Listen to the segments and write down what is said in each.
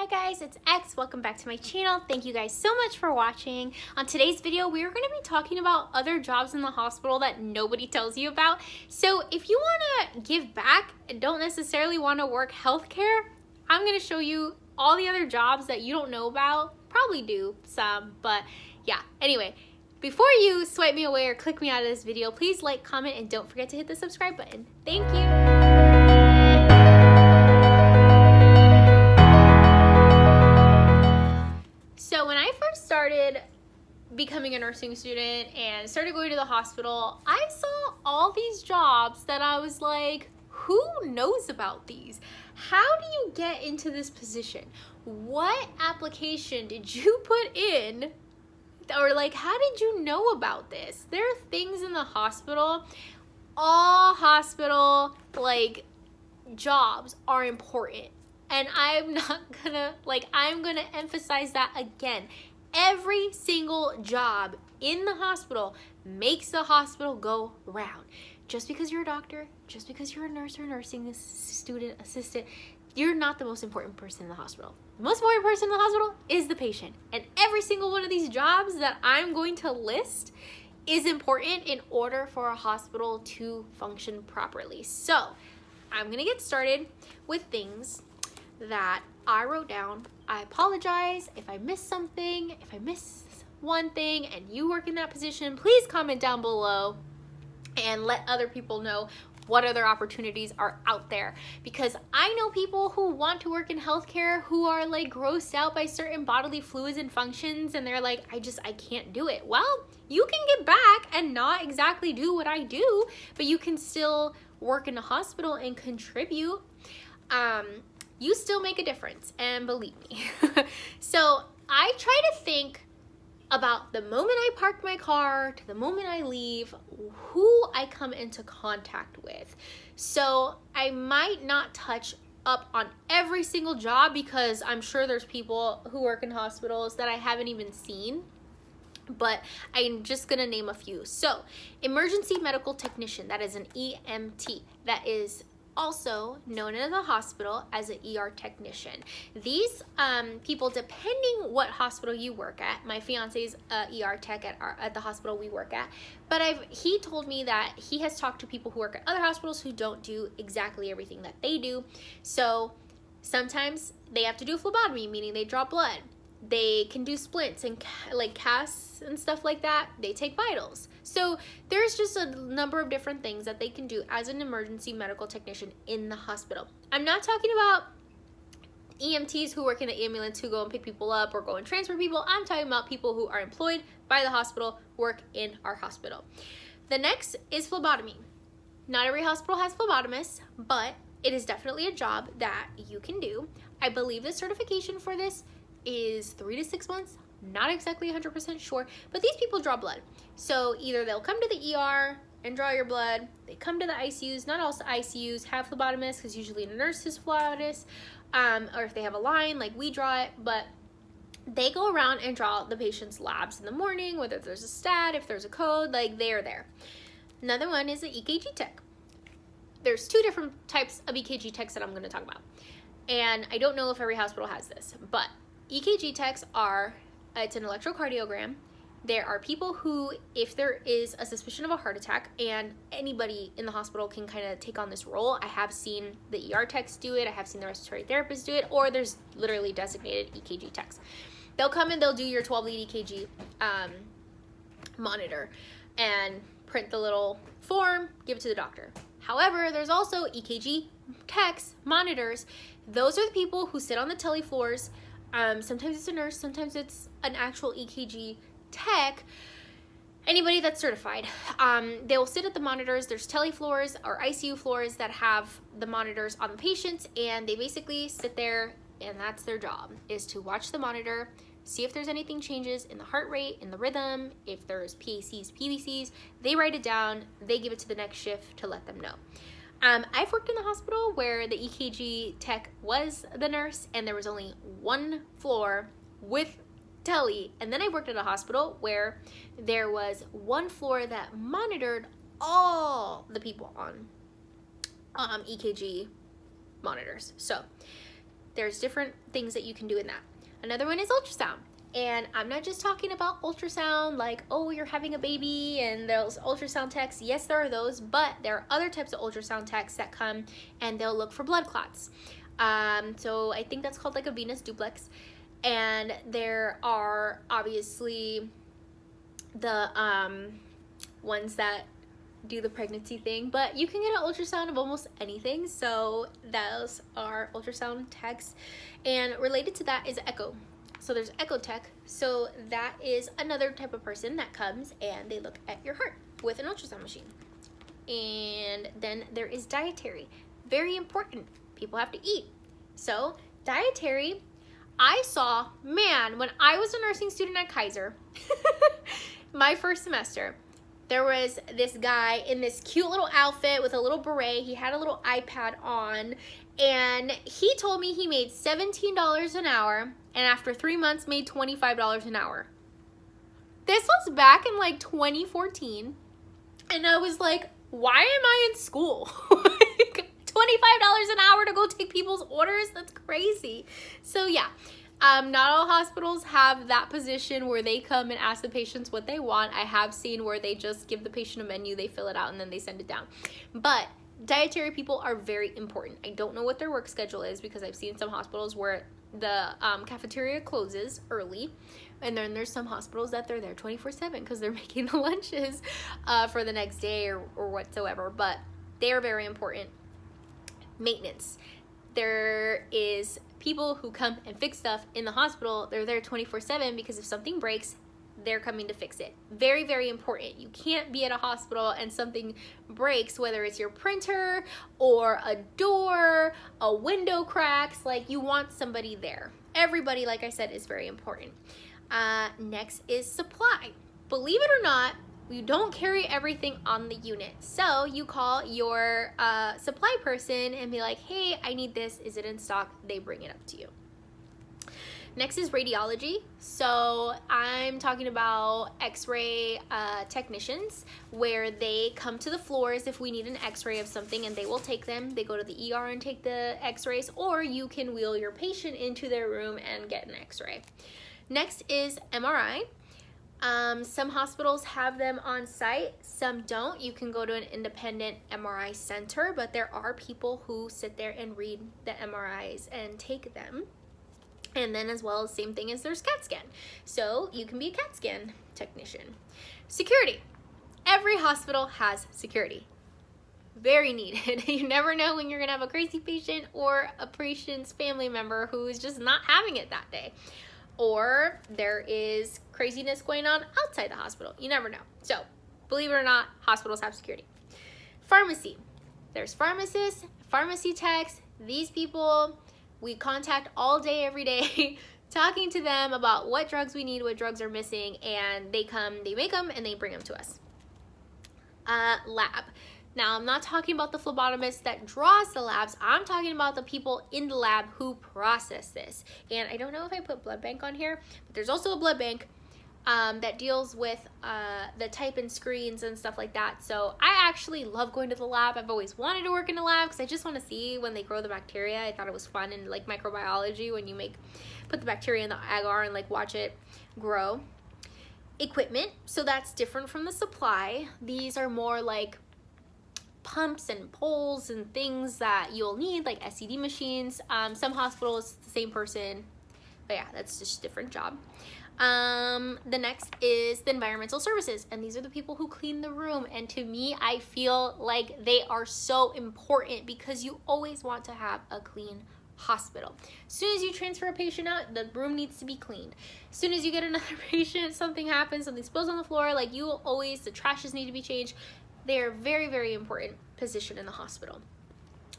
Hi guys, it's X. Welcome back to my channel. Thank you guys so much for watching. On today's video, we are going to be talking about other jobs in the hospital that nobody tells you about. So if you want to give back and don't necessarily want to work healthcare, I'm going to show you all the other jobs that you don't know about. Probably do some, but yeah. Anyway, before you swipe me away or click me out of this video, please like, comment, and don't forget to hit the subscribe button. Thank you. So when I first started becoming a nursing student and started going to the hospital, I saw all these jobs that I was like, who knows about these? How do you get into this position? What application did you put in? Or like, how did you know about this? There are things in the hospital, all hospital like jobs are important. And I'm gonna emphasize that again. Every single job in the hospital makes the hospital go round. Just because you're a doctor, just because you're a nurse or nursing student, assistant, you're not the most important person in the hospital. The most important person in the hospital is the patient. And every single one of these jobs that I'm going to list is important in order for a hospital to function properly. So I'm gonna get started with things that I wrote down. I apologize if I missed something. If I missed one thing and you work in that position, please comment down below and let other people know what other opportunities are out there, because I know people who want to work in healthcare who are like grossed out by certain bodily fluids and functions, and they're like, I can't do it. Well, you can get back and not exactly do what I do, but you can still work in a hospital and contribute. You still make a difference, and believe me. So I try to think about the moment I park my car to the moment I leave, who I come into contact with. So I might not touch up on every single job, because I'm sure there's people who work in hospitals that I haven't even seen, but I'm just gonna name a few. So emergency medical technician, that is an EMT. That is also known in the hospital as an ER technician. These people, depending what hospital you work at, my fiance's ER tech at the hospital we work at, but he told me that he has talked to people who work at other hospitals who don't do exactly everything that they do. So sometimes they have to do a phlebotomy, meaning they draw blood. They can do splints and like casts and stuff like that. They take vitals. So there's just a number of different things that they can do as an emergency medical technician in the hospital. I'm not talking about EMTs who work in the ambulance, who go and pick people up or go and transfer people. I'm talking about people who are employed by the hospital, work in our hospital. The next is phlebotomy. Not every hospital has phlebotomists, but it is definitely a job that you can do. I believe the certification for this is 3 to 6 months. Not exactly 100% sure, but these people draw blood. So either they'll come to the ER and draw your blood, they come to the ICUs. Not all ICUs have phlebotomists, because usually a nurse is phlebotomist, or if they have a line, like we draw it, but they go around and draw the patient's labs in the morning, whether there's a stat, if there's a code, like they're there. Another one is the EKG tech. There's 2 different types of EKG techs that I'm going to talk about, and I don't know if every hospital has this, but EKG techs are, it's an electrocardiogram. There are people who, if there is a suspicion of a heart attack, and anybody in the hospital can kind of take on this role. I have seen the ER techs do it. I have seen the respiratory therapists do it, or there's literally designated EKG techs. They'll come and they'll do your 12-lead EKG monitor and print the little form, give it to the doctor. However, there's also EKG techs, monitors. Those are the people who sit on the tele floors. Sometimes it's a nurse, sometimes it's an actual EKG tech, anybody that's certified. They will sit at the monitors. There's tele floors or ICU floors that have the monitors on the patients, and they basically sit there, and that's their job, is to watch the monitor, see if there's anything changes in the heart rate, in the rhythm, if there's PACs, PVCs, they write it down, they give it to the next shift to let them know. I've worked in the hospital where the EKG tech was the nurse, and there was only one floor with tele, and then I worked at a hospital where there was one floor that monitored all the people on EKG monitors. So there's different things that you can do in that. Another one is ultrasound. And I'm not just talking about ultrasound like, oh, you're having a baby and those ultrasound techs. Yes, there are those, but there are other types of ultrasound techs that come and they'll look for blood clots. So I think that's called like a venous duplex. And there are obviously the ones that do the pregnancy thing, but you can get an ultrasound of almost anything. So those are ultrasound techs. And related to that is echo. So there's echo tech. So that is another type of person that comes and they look at your heart with an ultrasound machine. And then there is dietary. Very important. People have to eat. So dietary, I saw, man, when I was a nursing student at Kaiser, my first semester, there was this guy in this cute little outfit with a little beret. He had a little iPad on, and he told me he made $17 an hour, and after 3 months made $25 an hour. This was back in like 2014, and I was like, why am I in school? Like, $25 an hour to go take people's orders? That's crazy. So yeah. Not all hospitals have that position where they come and ask the patients what they want. I have seen where they just give the patient a menu, they fill it out, and then they send it down. But dietary people are very important. I don't know what their work schedule is because I've seen some hospitals where the cafeteria closes early, and then there's some hospitals that they're there 24/7 because they're making the lunches for the next day or whatsoever. But they are very important. Maintenance. There is people who come and fix stuff in the hospital. They're there 24/7 because if something breaks, they're coming to fix it. Very, very important. You can't be at a hospital and something breaks, whether it's your printer or a door, a window cracks. Like, you want somebody there. Everybody, like I said, is very important. Next is supply. Believe it or not, you don't carry everything on the unit. So you call your supply person and be like, hey, I need this. Is it in stock? They bring it up to you. Next is radiology. So I'm talking about x-ray technicians where they come to the floors if we need an x-ray of something, and they will take them. They go to the ER and take the x-rays, or you can wheel your patient into their room and get an x-ray. Next is MRI. Some hospitals have them on site, some don't. You can go to an independent MRI center, but there are people who sit there and read the MRIs and take them. And then as well, same thing as there's CAT scan. So you can be a CAT scan technician. Security. Every hospital has security. Very needed. You never know when you're gonna have a crazy patient or a patient's family member who is just not having it that day. Or there is craziness going on outside the hospital. You never know. So, believe it or not, hospitals have security. Pharmacy. There's pharmacists, pharmacy techs. These people, we contact all day, every day, talking to them about what drugs we need, what drugs are missing, and they come, they make them, and they bring them to us. Lab. Now, I'm not talking about the phlebotomist that draws the labs. I'm talking about the people in the lab who process this. And I don't know if I put blood bank on here, but there's also a blood bank that deals with the type and screens and stuff like that. So I actually love going to the lab. I've always wanted to work in a lab because I just want to see when they grow the bacteria. I thought it was fun, and like microbiology, when you put the bacteria in the agar and like watch it grow. Equipment. So that's different from the supply. These are more like pumps and poles and things that you'll need, like SCD machines. Some hospitals, it's the same person, but yeah, that's just a different job. The next is the environmental services, and these are the people who clean the room. And to me, I feel like they are so important because you always want to have a clean hospital. As soon as you transfer a patient out, the room needs to be cleaned. As soon as you get another patient, something happens, something spills on the floor, like you will always, the trashes need to be changed. They are very, very important position in the hospital.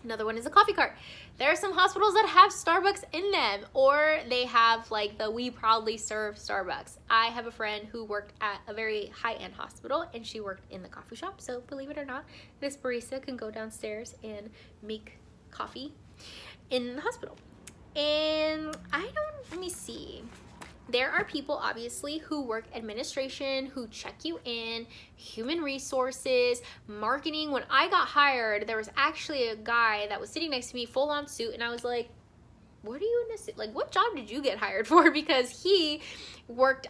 Another one is a coffee cart. There are some hospitals that have Starbucks in them, or they have like the We Proudly Serve Starbucks. I have a friend who worked at a very high-end hospital, and she worked in the coffee shop. So believe it or not, this barista can go downstairs and make coffee in the hospital. And let me see. There are people, obviously, who work administration, who check you in, human resources, marketing. When I got hired, there was actually a guy that was sitting next to me, full-on suit, and I was like, what are you in this, like, what job did you get hired for? Because he worked,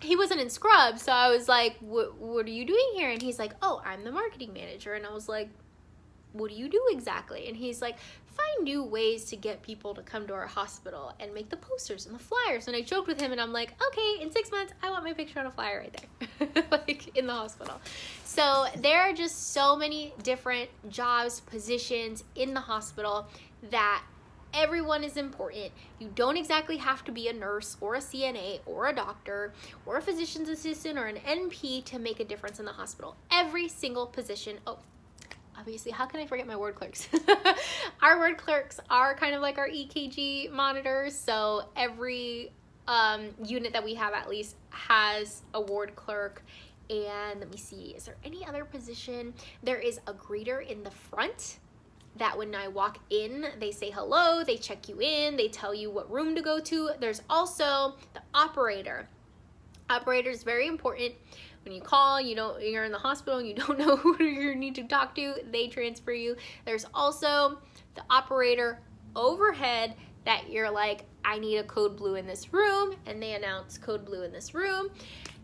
he wasn't in scrubs. So I was like, what are you doing here? And he's like, oh, I'm the marketing manager. And I was like, what do you do exactly? And he's like, find new ways to get people to come to our hospital and make the posters and the flyers. And I joked with him and I'm like, okay, in 6 months, I want my picture on a flyer right there, like in the hospital. So there are just so many different jobs, positions in the hospital that everyone is important. You don't exactly have to be a nurse or a CNA or a doctor or a physician's assistant or an NP to make a difference in the hospital. Every single position. Oh, obviously, how can I forget my ward clerks? Our ward clerks are kind of like our EKG monitors. So every unit that we have at least has a ward clerk. And let me see, is there any other position? There is a greeter in the front that when I walk in, they say hello, they check you in, they tell you what room to go to. There's also the operator. Operator is very important. When you call, you're in the hospital and you don't know who you need to talk to, they transfer you. There's also the operator overhead that you're like, I need a code blue in this room, and they announce code blue in this room.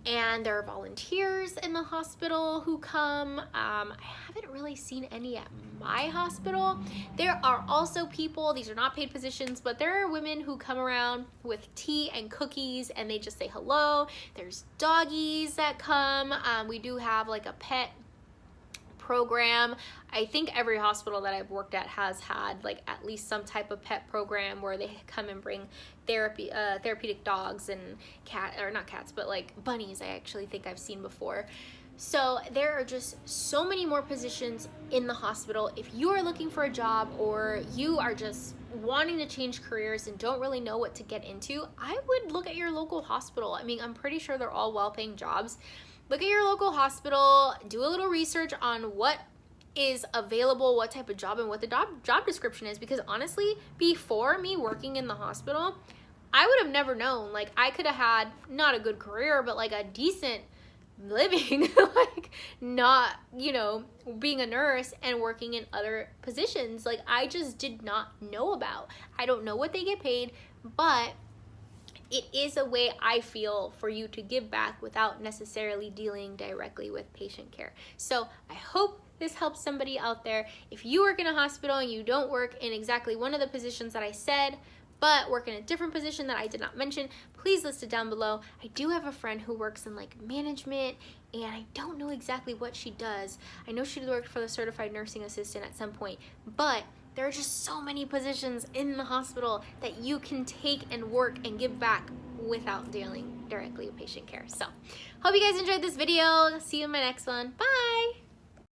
And there are volunteers in the hospital who come. I haven't really seen any at my hospital. There are also people, these are not paid positions, but there are women who come around with tea and cookies and they just say hello. There's doggies that come. We do have like a pet program. I think every hospital that I've worked at has had like at least some type of pet program where they come and bring therapeutic dogs and not cats, but like bunnies. I actually think I've seen before. So there are just so many more positions in the hospital. If you are looking for a job or you are just wanting to change careers and don't really know what to get into, I would look at your local hospital. I mean, I'm pretty sure they're all well-paying jobs. Look at your local hospital, do a little research on what is available, what type of job, and what the job description is. Because honestly, before me working in the hospital, I would have never known. Like, I could have had not a good career, but like a decent living, like not, being a nurse and working in other positions. Like, I just did not know about. I don't know what they get paid, but it is a way, I feel, for you to give back without necessarily dealing directly with patient care. So I hope this helps somebody out there. If you work in a hospital and you don't work in exactly one of the positions that I said, but work in a different position that I did not mention, please list it down below. I do have a friend who works in like management, and I don't know exactly what she does. I know she worked for the certified nursing assistant at some point, but there are just so many positions in the hospital that you can take and work and give back without dealing directly with patient care. So, hope you guys enjoyed this video. See you in my next one. Bye!